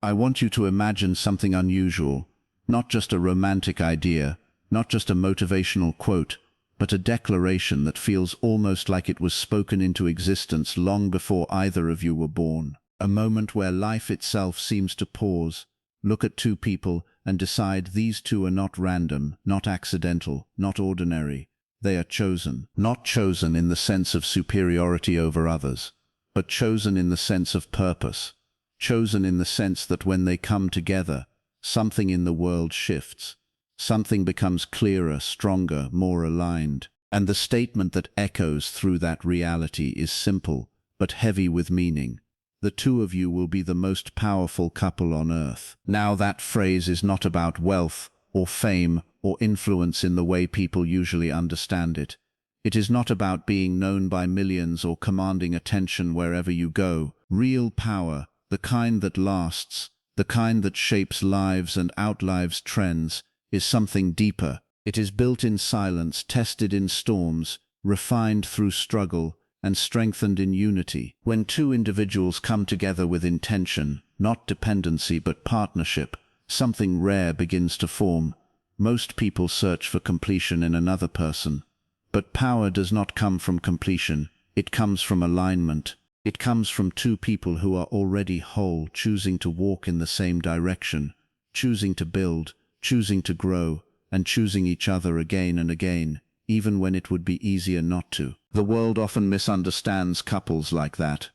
I want you to imagine something unusual, not just a romantic idea, not just a motivational quote, but a declaration that feels almost like it was spoken into existence long before either of you were born. A moment where life itself seems to pause, look at two people, and decide these two are not random, not accidental, not ordinary. They are chosen. Not chosen in the sense of superiority over others, but chosen in the sense of purpose. Chosen in the sense that when they come together, something in the world shifts. Something becomes clearer, stronger, more aligned. And the statement that echoes through that reality is simple, but heavy with meaning. The two of you will be the most powerful couple on earth. Now that phrase is not about wealth, or fame, or influence in the way people usually understand it. It is not about being known by millions or commanding attention wherever you go. Real power, the kind that lasts, the kind that shapes lives and outlives trends, is something deeper. It is built in silence, tested in storms, refined through struggle, and strengthened in unity. When two individuals come together with intention, not dependency but partnership, something rare begins to form. Most people search for completion in another person. But power does not come from completion, it comes from alignment. It comes from two people who are already whole, choosing to walk in the same direction, choosing to build, choosing to grow, and choosing each other again and again, even when it would be easier not to. The world often misunderstands couples like that.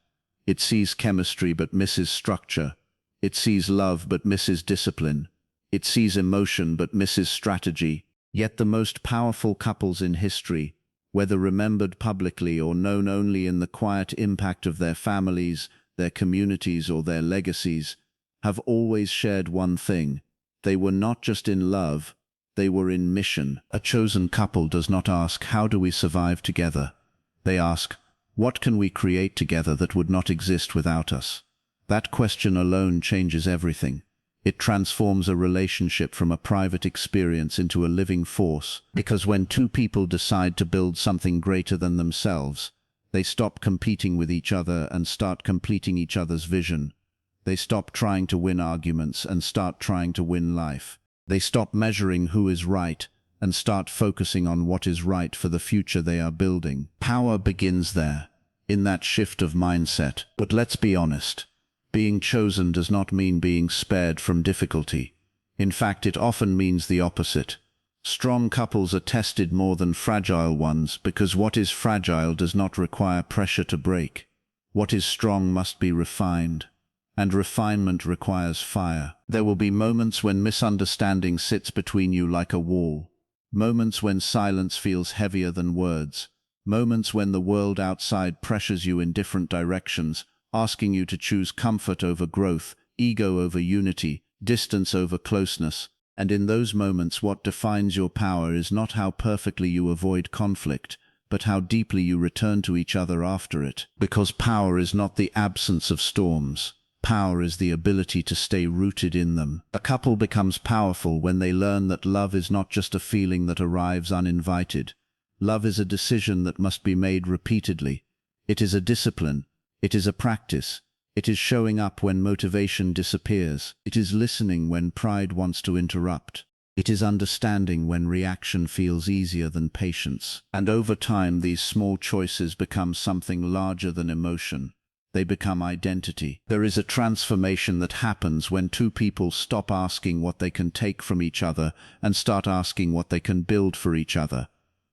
It sees chemistry but misses structure. It sees love but misses discipline. It sees emotion but misses strategy. Yet the most powerful couples in history, whether remembered publicly or known only in the quiet impact of their families, their communities, or their legacies, have always shared one thing. They were not just in love, they were in mission. A chosen couple does not ask, how do we survive together? They ask, what can we create together that would not exist without us? That question alone changes everything. It transforms a relationship from a private experience into a living force, because when two people decide to build something greater than themselves, they stop competing with each other and start completing each other's vision. They stop trying to win arguments and start trying to win life. They stop measuring who is right and start focusing on what is right for the future they are building. Power begins there, in that shift of mindset. But let's be honest. Being chosen does not mean being spared from difficulty. In fact, it often means the opposite. Strong couples are tested more than fragile ones because what is fragile does not require pressure to break. What is strong must be refined, and refinement requires fire. There will be moments when misunderstanding sits between you like a wall, moments when silence feels heavier than words, moments when the world outside pressures you in different directions, asking you to choose comfort over growth, ego over unity, distance over closeness. And in those moments, what defines your power is not how perfectly you avoid conflict, but how deeply you return to each other after it. Because power is not the absence of storms. Power is the ability to stay rooted in them. A couple becomes powerful when they learn that love is not just a feeling that arrives uninvited. Love is a decision that must be made repeatedly. It is a discipline. It is a practice. It is showing up when motivation disappears. It is listening when pride wants to interrupt. It is understanding when reaction feels easier than patience. And over time, these small choices become something larger than emotion. They become identity. There is a transformation that happens when two people stop asking what they can take from each other and start asking what they can build for each other.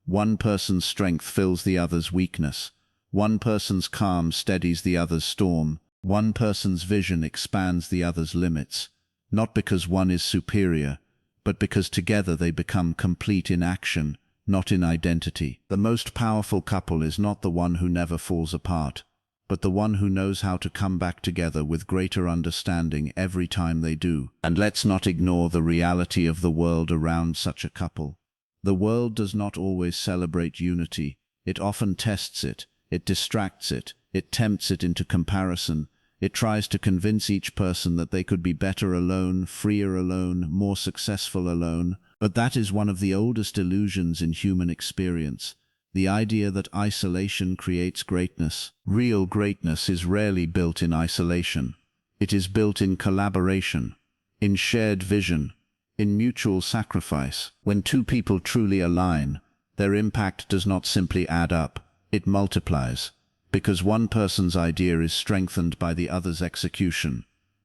One person's strength fills the other's weakness. One person's calm steadies the other's storm. One person's vision expands the other's limits. Not because one is superior, but because together they become complete in action, not in identity. The most powerful couple is not the one who never falls apart, but the one who knows how to come back together with greater understanding every time they do. And let's not ignore the reality of the world around such a couple. The world does not always celebrate unity. It often tests it. It distracts it. It tempts it into comparison. It tries to convince each person that they could be better alone, freer alone, more successful alone. But that is one of the oldest illusions in human experience. The idea that isolation creates greatness. Real greatness is rarely built in isolation. It is built in collaboration, in shared vision, in mutual sacrifice. When two people truly align, their impact does not simply add up, it multiplies, because one person's idea is strengthened by the other's execution.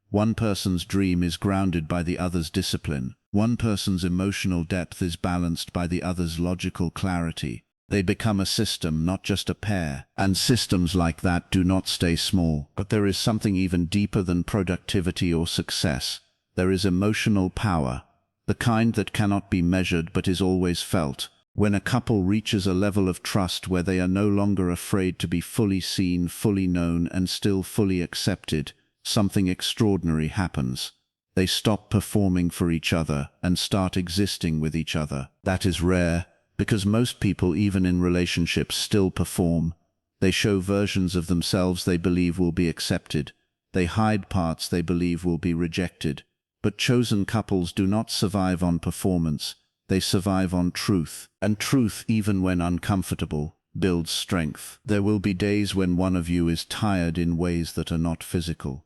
One person's dream is grounded by the other's discipline. One person's emotional depth is balanced by the other's logical clarity. They become a system, not just a pair. And systems like that do not stay small. But there is something even deeper than productivity or success. There is emotional power, the kind that cannot be measured but is always felt. When a couple reaches a level of trust where they are no longer afraid to be fully seen, fully known, and still fully accepted, something extraordinary happens. They stop performing for each other and start existing with each other. That is rare, because most people, even in relationships, still perform. They show versions of themselves they believe will be accepted. They hide parts they believe will be rejected. But chosen couples do not survive on performance. They survive on truth. And truth, even when uncomfortable, builds strength. There will be days when one of you is tired in ways that are not physical.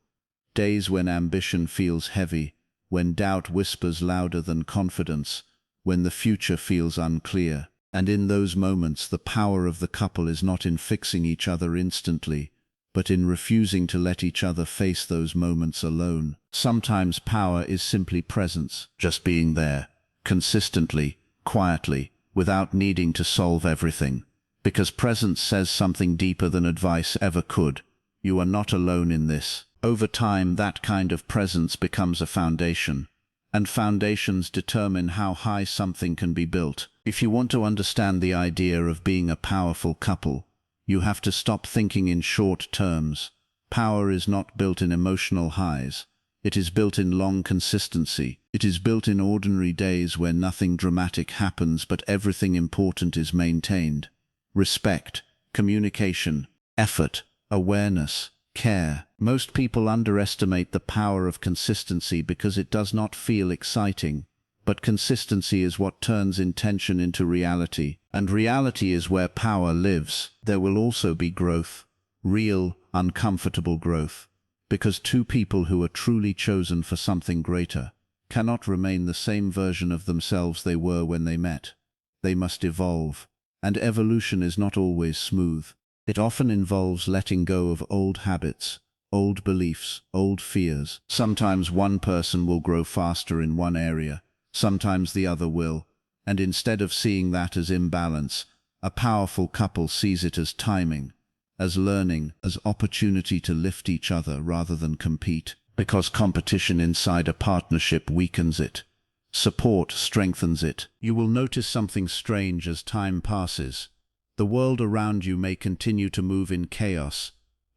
Days when ambition feels heavy, when doubt whispers louder than confidence, when the future feels unclear. And in those moments, the power of the couple is not in fixing each other instantly, but in refusing to let each other face those moments alone. Sometimes power is simply presence, just being there, consistently, quietly, without needing to solve everything. Because presence says something deeper than advice ever could. You are not alone in this. Over time, that kind of presence becomes a foundation, and foundations determine how high something can be built. If you want to understand the idea of being a powerful couple, you have to stop thinking in short terms. Power is not built in emotional highs. It is built in long consistency. It is built in ordinary days where nothing dramatic happens but everything important is maintained. Respect, communication, effort, awareness, care. Most people underestimate the power of consistency because it does not feel exciting. But consistency is what turns intention into reality. And reality is where power lives. There will also be growth. Real, uncomfortable growth. Because two people who are truly chosen for something greater cannot remain the same version of themselves they were when they met. They must evolve. And evolution is not always smooth. It often involves letting go of old habits, old beliefs, old fears. Sometimes one person will grow faster in one area, sometimes the other will, and instead of seeing that as imbalance, a powerful couple sees it as timing, as learning, as opportunity to lift each other rather than compete. Because competition inside a partnership weakens it. Support strengthens it. You will notice something strange as time passes. The world around you may continue to move in chaos,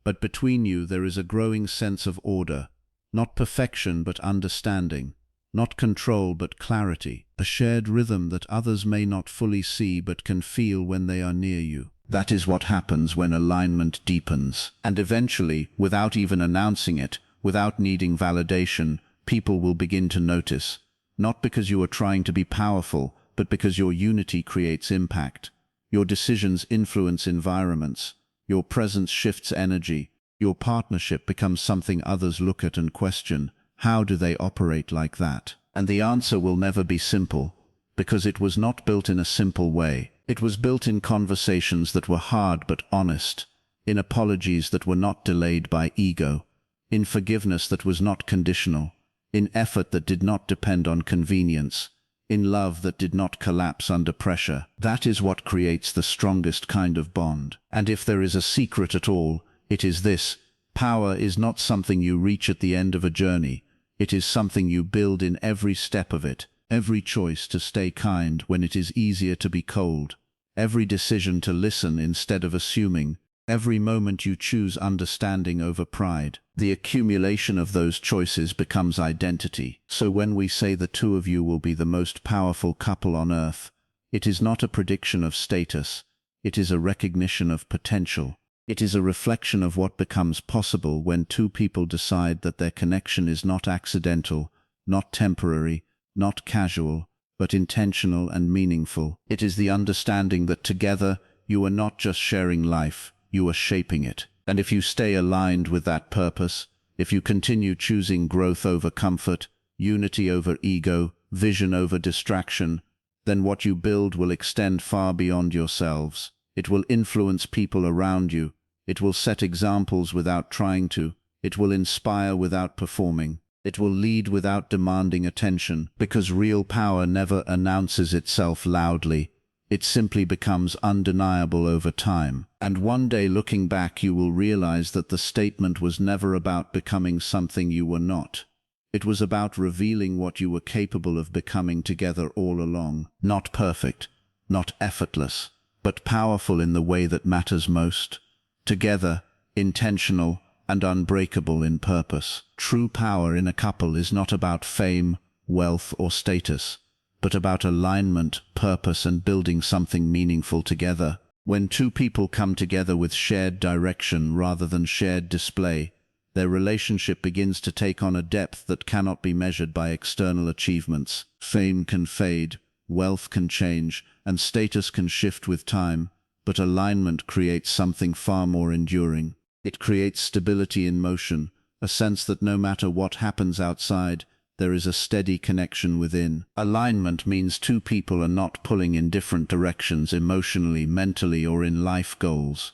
but between you there is a growing sense of order, not perfection but understanding, not control but clarity, a shared rhythm that others may not fully see but can feel when they are near you. That is what happens when alignment deepens. And eventually, without even announcing it, without needing validation, people will begin to notice, not because you are trying to be powerful, but because your unity creates impact. Your decisions influence environments. Your presence shifts energy. Your partnership becomes something others look at and question. How do they operate like that? And the answer will never be simple, because it was not built in a simple way. It was built in conversations that were hard but honest, in apologies that were not delayed by ego, in forgiveness that was not conditional, in effort that did not depend on convenience, in love that did not collapse under pressure. That is what creates the strongest kind of bond. And if there is a secret at all, it is this: power is not something you reach at the end of a journey. It is something you build in every step of it, every choice to stay kind when it is easier to be cold, every decision to listen instead of assuming, every moment you choose understanding over pride. The accumulation of those choices becomes identity. So when we say the two of you will be the most powerful couple on earth, it is not a prediction of status. It is a recognition of potential. It is a reflection of what becomes possible when two people decide that their connection is not accidental, not temporary, not casual, but intentional and meaningful. It is the understanding that together you are not just sharing life, you are shaping it. And if you stay aligned with that purpose, If you continue choosing growth over comfort, unity over ego, vision over distraction, then what you build will extend far beyond yourselves. It will influence people around you. It will set examples without trying to. It will inspire without performing. It will lead without demanding attention, because real power never announces itself loudly. It simply becomes undeniable over time. And one day, looking back, you will realize that the statement was never about becoming something you were not. It was about revealing what you were capable of becoming together all along. Not perfect, not effortless, but powerful in the way that matters most. Together, intentional, and unbreakable in purpose. True power in a couple is not about fame, wealth, or status, but about alignment, purpose, and building something meaningful together. When two people come together with shared direction rather than shared display, their relationship begins to take on a depth that cannot be measured by external achievements. Fame can fade, wealth can change, and status can shift with time, but alignment creates something far more enduring. It creates stability in motion, a sense that no matter what happens outside, there is a steady connection within. Alignment means two people are not pulling in different directions emotionally, mentally, or in life goals.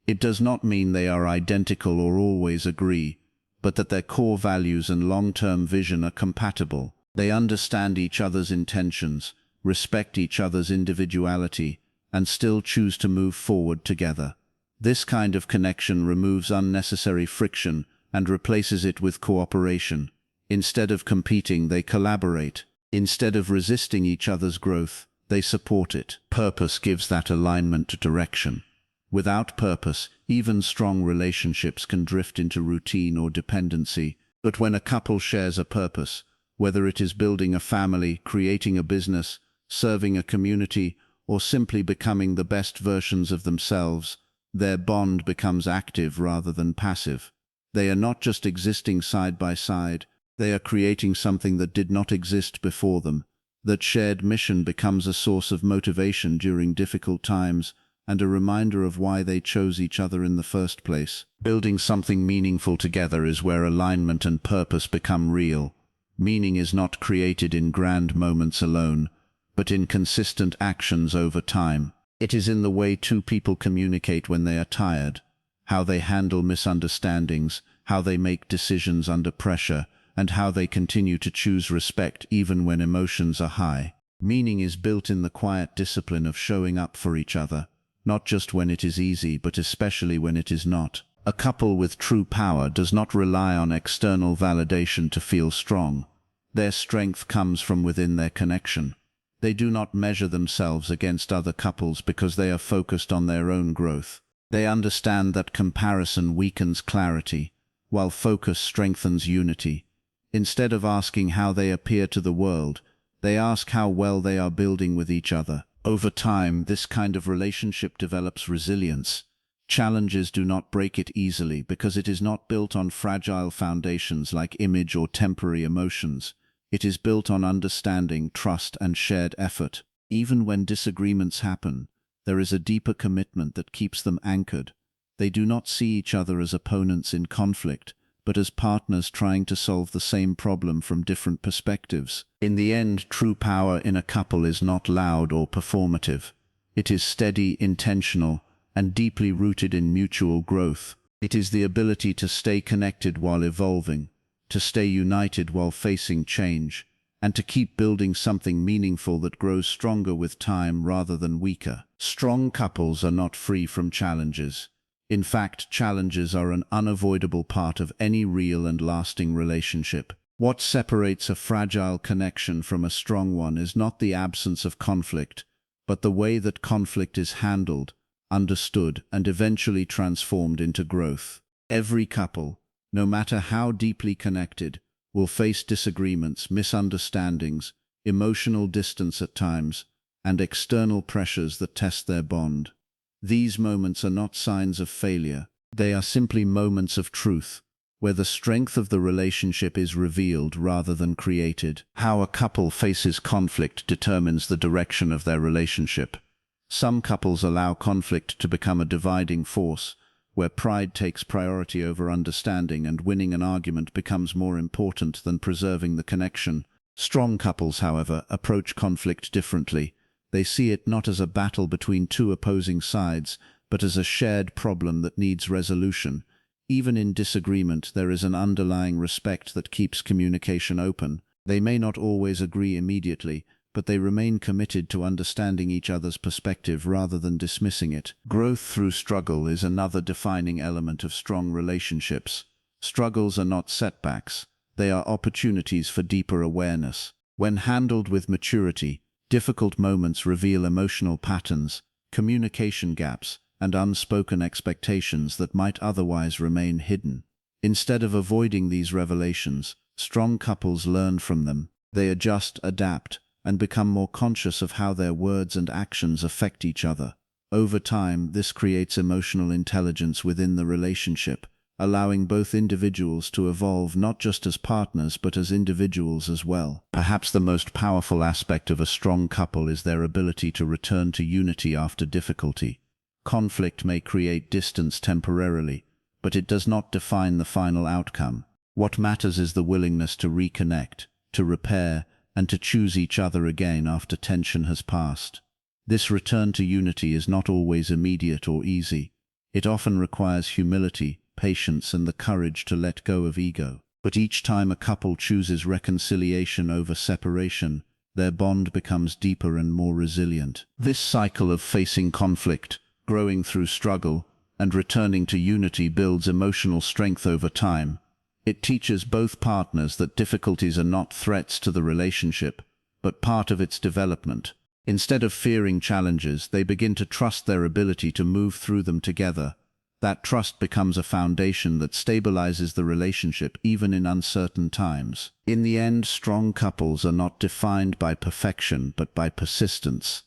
It does not mean they are identical or always agree, but that their core values and long-term vision are compatible. They understand each other's intentions, respect each other's individuality, and still choose to move forward together. This kind of connection removes unnecessary friction and replaces it with cooperation. Instead of competing, they collaborate. Instead of resisting each other's growth, they support it. Purpose gives that alignment direction. Without purpose, even strong relationships can drift into routine or dependency. But when a couple shares a purpose, whether it is building a family, creating a business, serving a community, or simply becoming the best versions of themselves, their bond becomes active rather than passive. They are not just existing side by side, they are creating something that did not exist before them. That shared mission becomes a source of motivation during difficult times and a reminder of why they chose each other in the first place. Building something meaningful together is where alignment and purpose become real. Meaning is not created in grand moments alone, but in consistent actions over time. It is in the way two people communicate when they are tired, how they handle misunderstandings, how they make decisions under pressure, and how they continue to choose respect even when emotions are high. Meaning is built in the quiet discipline of showing up for each other, not just when it is easy, but especially when it is not. A couple with true power does not rely on external validation to feel strong. Their strength comes from within their connection. They do not measure themselves against other couples because they are focused on their own growth. They understand that comparison weakens clarity, while focus strengthens unity. Instead of asking how they appear to the world, they ask how well they are building with each other. Over time, this kind of relationship develops resilience. Challenges do not break it easily because it is not built on fragile foundations like image or temporary emotions. It is built on understanding, trust, and shared effort. Even when disagreements happen, there is a deeper commitment that keeps them anchored. They do not see each other as opponents in conflict, but as partners trying to solve the same problem from different perspectives. In the end, true power in a couple is not loud or performative. It is steady, intentional, and deeply rooted in mutual growth. It is the ability to stay connected while evolving, to stay united while facing change, and to keep building something meaningful that grows stronger with time rather than weaker. Strong couples are not free from challenges. In fact, challenges are an unavoidable part of any real and lasting relationship. What separates a fragile connection from a strong one is not the absence of conflict, but the way that conflict is handled, understood, and eventually transformed into growth. Every couple, no matter how deeply connected, will face disagreements, misunderstandings, emotional distance at times, and external pressures that test their bond. These moments are not signs of failure. They are simply moments of truth, where the strength of the relationship is revealed rather than created. How a couple faces conflict determines the direction of their relationship. Some couples allow conflict to become a dividing force, where pride takes priority over understanding and winning an argument becomes more important than preserving the connection. Strong couples, however, approach conflict differently. They see it not as a battle between two opposing sides, but as a shared problem that needs resolution. Even in disagreement, there is an underlying respect that keeps communication open. They may not always agree immediately, but they remain committed to understanding each other's perspective rather than dismissing it. Growth through struggle is another defining element of strong relationships. Struggles are not setbacks. They are opportunities for deeper awareness. When handled with maturity, difficult moments reveal emotional patterns, communication gaps, and unspoken expectations that might otherwise remain hidden. Instead of avoiding these revelations, strong couples learn from them. They adjust, adapt, and become more conscious of how their words and actions affect each other. Over time, this creates emotional intelligence within the relationship, allowing both individuals to evolve not just as partners but as individuals as well. Perhaps the most powerful aspect of a strong couple is their ability to return to unity after difficulty. Conflict may create distance temporarily, but it does not define the final outcome. What matters is the willingness to reconnect, to repair, and to choose each other again after tension has passed. This return to unity is not always immediate or easy. It often requires humility, patience, and the courage to let go of ego. But each time a couple chooses reconciliation over separation, their bond becomes deeper and more resilient. This cycle of facing conflict, growing through struggle, and returning to unity builds emotional strength over time. It teaches both partners that difficulties are not threats to the relationship, but part of its development. Instead of fearing challenges, they begin to trust their ability to move through them together. That trust becomes a foundation that stabilizes the relationship even in uncertain times. In the end, strong couples are not defined by perfection, but by persistence.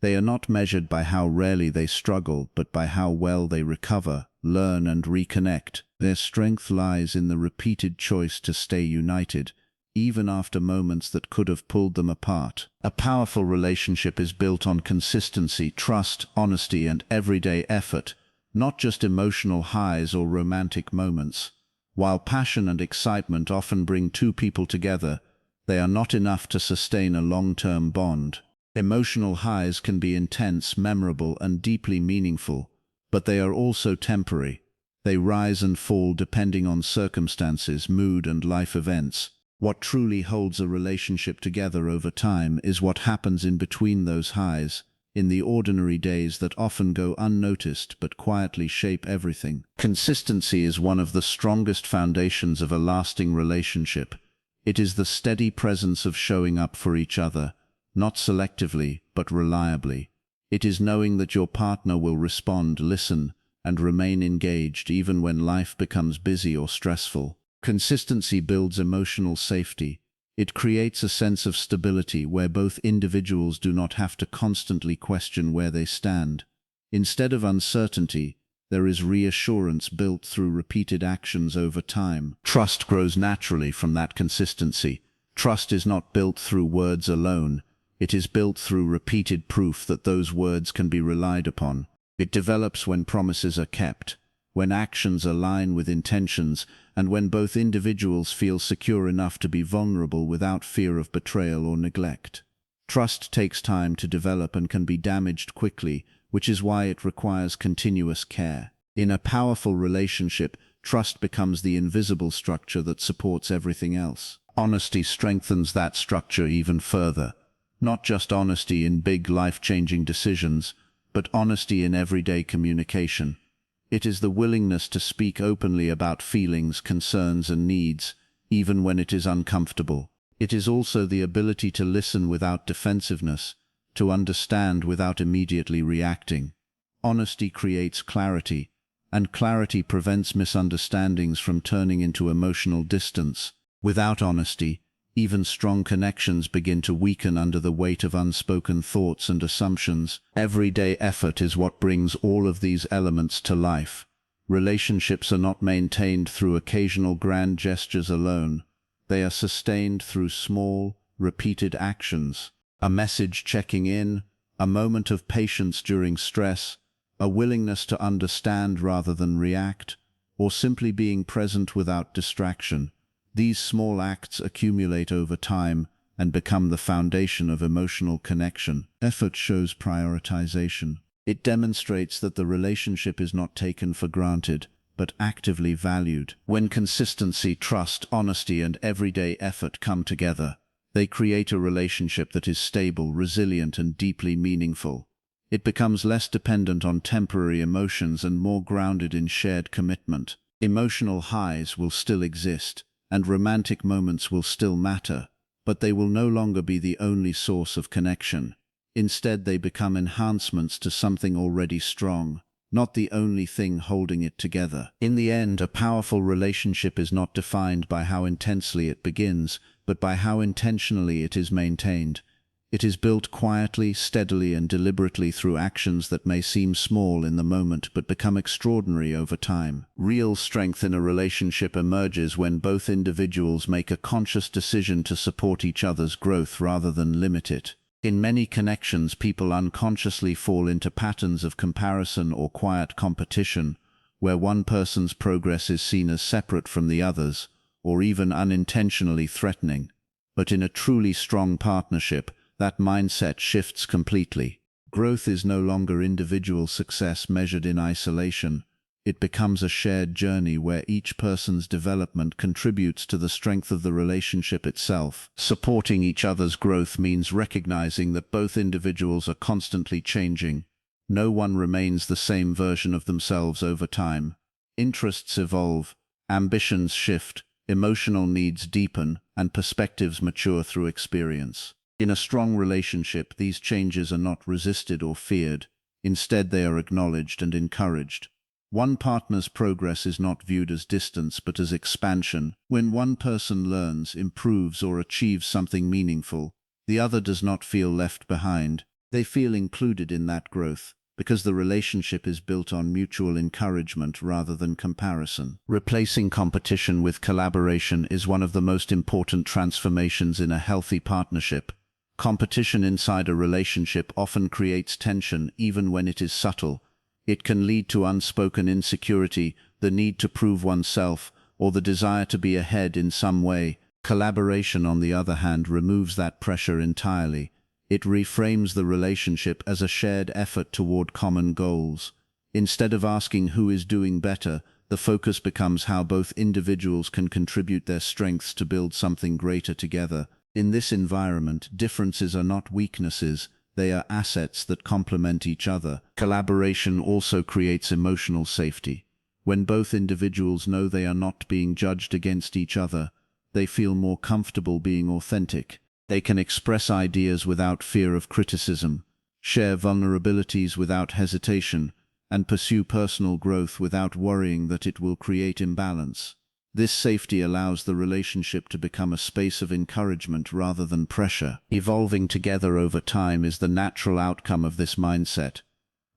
They are not measured by how rarely they struggle, but by how well they recover, learn, and reconnect. Their strength lies in the repeated choice to stay united, even after moments that could have pulled them apart. A powerful relationship is built on consistency, trust, honesty, and everyday effort, not just emotional highs or romantic moments. While passion and excitement often bring two people together, they are not enough to sustain a long-term bond. Emotional highs can be intense, memorable, and deeply meaningful, but they are also temporary. They rise and fall depending on circumstances, mood, and life events. What truly holds a relationship together over time is what happens in between those highs, in the ordinary days that often go unnoticed but quietly shape everything. Consistency is one of the strongest foundations of a lasting relationship. It is the steady presence of showing up for each other, not selectively, but reliably. It is knowing that your partner will respond, listen, and remain engaged even when life becomes busy or stressful. Consistency builds emotional safety. It creates a sense of stability where both individuals do not have to constantly question where they stand. Instead of uncertainty, there is reassurance built through repeated actions over time. Trust grows naturally from that consistency. Trust is not built through words alone. It is built through repeated proof that those words can be relied upon. It develops when promises are kept, when actions align with intentions, and when both individuals feel secure enough to be vulnerable without fear of betrayal or neglect. Trust takes time to develop and can be damaged quickly, which is why it requires continuous care. In a powerful relationship, trust becomes the invisible structure that supports everything else. Honesty strengthens that structure even further. Not just honesty in big life-changing decisions, but honesty in everyday communication. It is the willingness to speak openly about feelings, concerns, and needs, even when it is uncomfortable. It is also the ability to listen without defensiveness, to understand without immediately reacting. Honesty creates clarity, and clarity prevents misunderstandings from turning into emotional distance. Without honesty, even strong connections begin to weaken under the weight of unspoken thoughts and assumptions. Everyday effort is what brings all of these elements to life. Relationships are not maintained through occasional grand gestures alone. They are sustained through small, repeated actions. A message checking in, a moment of patience during stress, a willingness to understand rather than react, or simply being present without distraction. These small acts accumulate over time and become the foundation of emotional connection. Effort shows prioritization. It demonstrates that the relationship is not taken for granted, but actively valued. When consistency, trust, honesty, and everyday effort come together, they create a relationship that is stable, resilient, and deeply meaningful. It becomes less dependent on temporary emotions and more grounded in shared commitment. Emotional highs will still exist, and romantic moments will still matter, but they will no longer be the only source of connection. Instead, they become enhancements to something already strong, not the only thing holding it together. In the end, a powerful relationship is not defined by how intensely it begins, but by how intentionally it is maintained. It is built quietly, steadily, and deliberately through actions that may seem small in the moment but become extraordinary over time. Real strength in a relationship emerges when both individuals make a conscious decision to support each other's growth rather than limit it. In many connections, people unconsciously fall into patterns of comparison or quiet competition, where one person's progress is seen as separate from the other's, or even unintentionally threatening. But in a truly strong partnership, that mindset shifts completely. Growth is no longer individual success measured in isolation. It becomes a shared journey where each person's development contributes to the strength of the relationship itself. Supporting each other's growth means recognizing that both individuals are constantly changing. No one remains the same version of themselves over time. Interests evolve, ambitions shift, emotional needs deepen, and perspectives mature through experience. In a strong relationship, these changes are not resisted or feared. Instead, they are acknowledged and encouraged. One partner's progress is not viewed as distance but as expansion. When one person learns, improves, or achieves something meaningful, the other does not feel left behind. They feel included in that growth, because the relationship is built on mutual encouragement rather than comparison. Replacing competition with collaboration is one of the most important transformations in a healthy partnership. Competition inside a relationship often creates tension, even when it is subtle. It can lead to unspoken insecurity, the need to prove oneself, or the desire to be ahead in some way. Collaboration, on the other hand, removes that pressure entirely. It reframes the relationship as a shared effort toward common goals. Instead of asking who is doing better, the focus becomes how both individuals can contribute their strengths to build something greater together. In this environment, differences are not weaknesses. They are assets that complement each other. Collaboration also creates emotional safety. When both individuals know they are not being judged against each other, they feel more comfortable being authentic. They can express ideas without fear of criticism, share vulnerabilities without hesitation, and pursue personal growth without worrying that it will create imbalance. This safety allows the relationship to become a space of encouragement rather than pressure. Evolving together over time is the natural outcome of this mindset.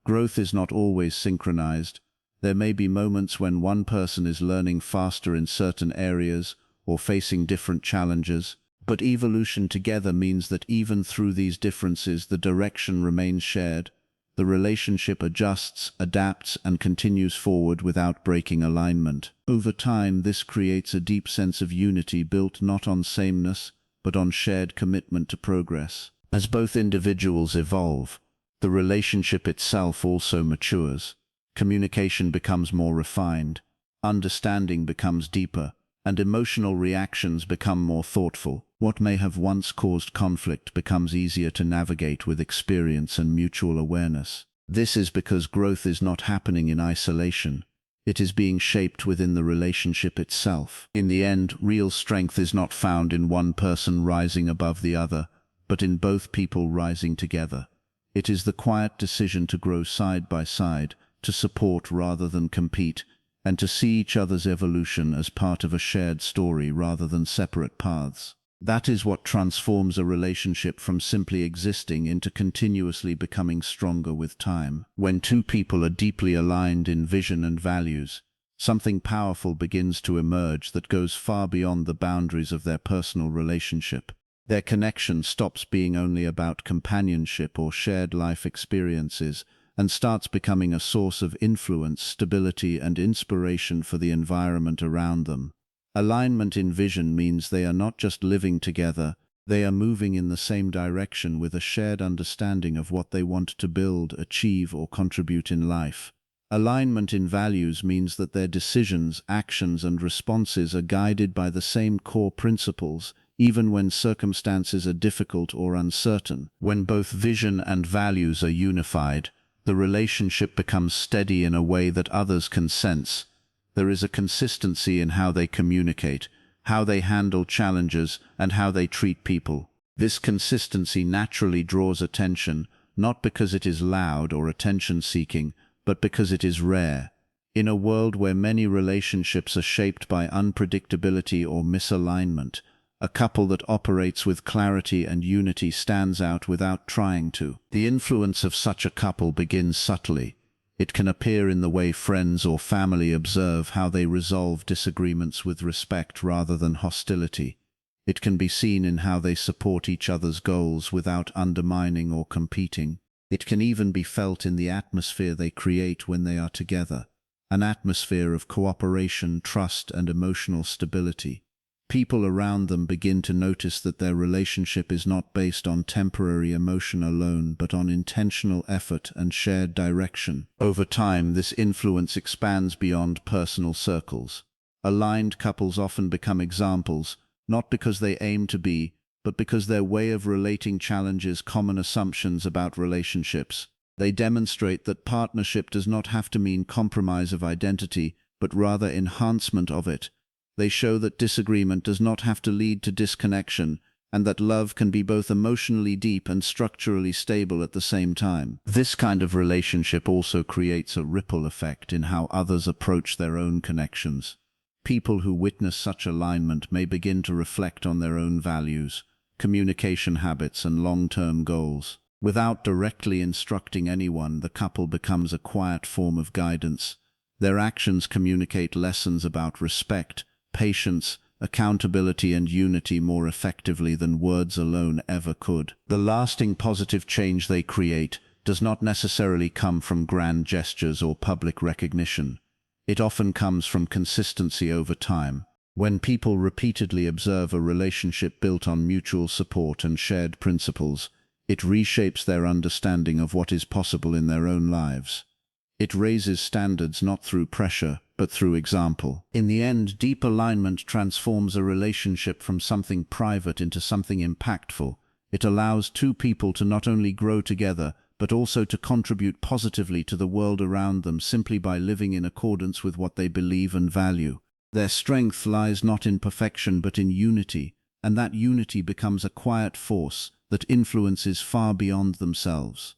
Growth is not always synchronized. There may be moments when one person is learning faster in certain areas or facing different challenges, but evolution together means that even through these differences, the direction remains shared. The relationship adjusts, adapts, and continues forward without breaking alignment. Over time, this creates a deep sense of unity built not on sameness, but on shared commitment to progress. As both individuals evolve, the relationship itself also matures. Communication becomes more refined, understanding becomes deeper, and emotional reactions become more thoughtful. What may have once caused conflict becomes easier to navigate with experience and mutual awareness. This is because growth is not happening in isolation. It is being shaped within the relationship itself. In the end, real strength is not found in one person rising above the other, but in both people rising together. It is the quiet decision to grow side by side, to support rather than compete, and to see each other's evolution as part of a shared story rather than separate paths. That is what transforms a relationship from simply existing into continuously becoming stronger with time. When two people are deeply aligned in vision and values, something powerful begins to emerge that goes far beyond the boundaries of their personal relationship. Their connection stops being only about companionship or shared life experiences and starts becoming a source of influence, stability, and inspiration for the environment around them. Alignment in vision means they are not just living together, they are moving in the same direction with a shared understanding of what they want to build, achieve, or contribute in life. Alignment in values means that their decisions, actions, and responses are guided by the same core principles, even when circumstances are difficult or uncertain. When both vision and values are unified, the relationship becomes steady in a way that others can sense. There is a consistency in how they communicate, how they handle challenges, and how they treat people. This consistency naturally draws attention, not because it is loud or attention-seeking, but because it is rare. In a world where many relationships are shaped by unpredictability or misalignment, a couple that operates with clarity and unity stands out without trying to. The influence of such a couple begins subtly. It can appear in the way friends or family observe how they resolve disagreements with respect rather than hostility. It can be seen in how they support each other's goals without undermining or competing. It can even be felt in the atmosphere they create when they are together, an atmosphere of cooperation, trust, and emotional stability. People around them begin to notice that their relationship is not based on temporary emotion alone, but on intentional effort and shared direction. Over time, this influence expands beyond personal circles. Aligned couples often become examples, not because they aim to be, but because their way of relating challenges common assumptions about relationships. They demonstrate that partnership does not have to mean compromise of identity, but rather enhancement of it. They show that disagreement does not have to lead to disconnection, and that love can be both emotionally deep and structurally stable at the same time. This kind of relationship also creates a ripple effect in how others approach their own connections. People who witness such alignment may begin to reflect on their own values, communication habits, and long-term goals. Without directly instructing anyone, the couple becomes a quiet form of guidance. Their actions communicate lessons about respect, patience, accountability, and unity more effectively than words alone ever could. The lasting positive change they create does not necessarily come from grand gestures or public recognition. It often comes from consistency over time. When people repeatedly observe a relationship built on mutual support and shared principles, it reshapes their understanding of what is possible in their own lives. It raises standards not through pressure, but through example. In the end, deep alignment transforms a relationship from something private into something impactful. It allows two people to not only grow together, but also to contribute positively to the world around them simply by living in accordance with what they believe and value. Their strength lies not in perfection but in unity, and that unity becomes a quiet force that influences far beyond themselves.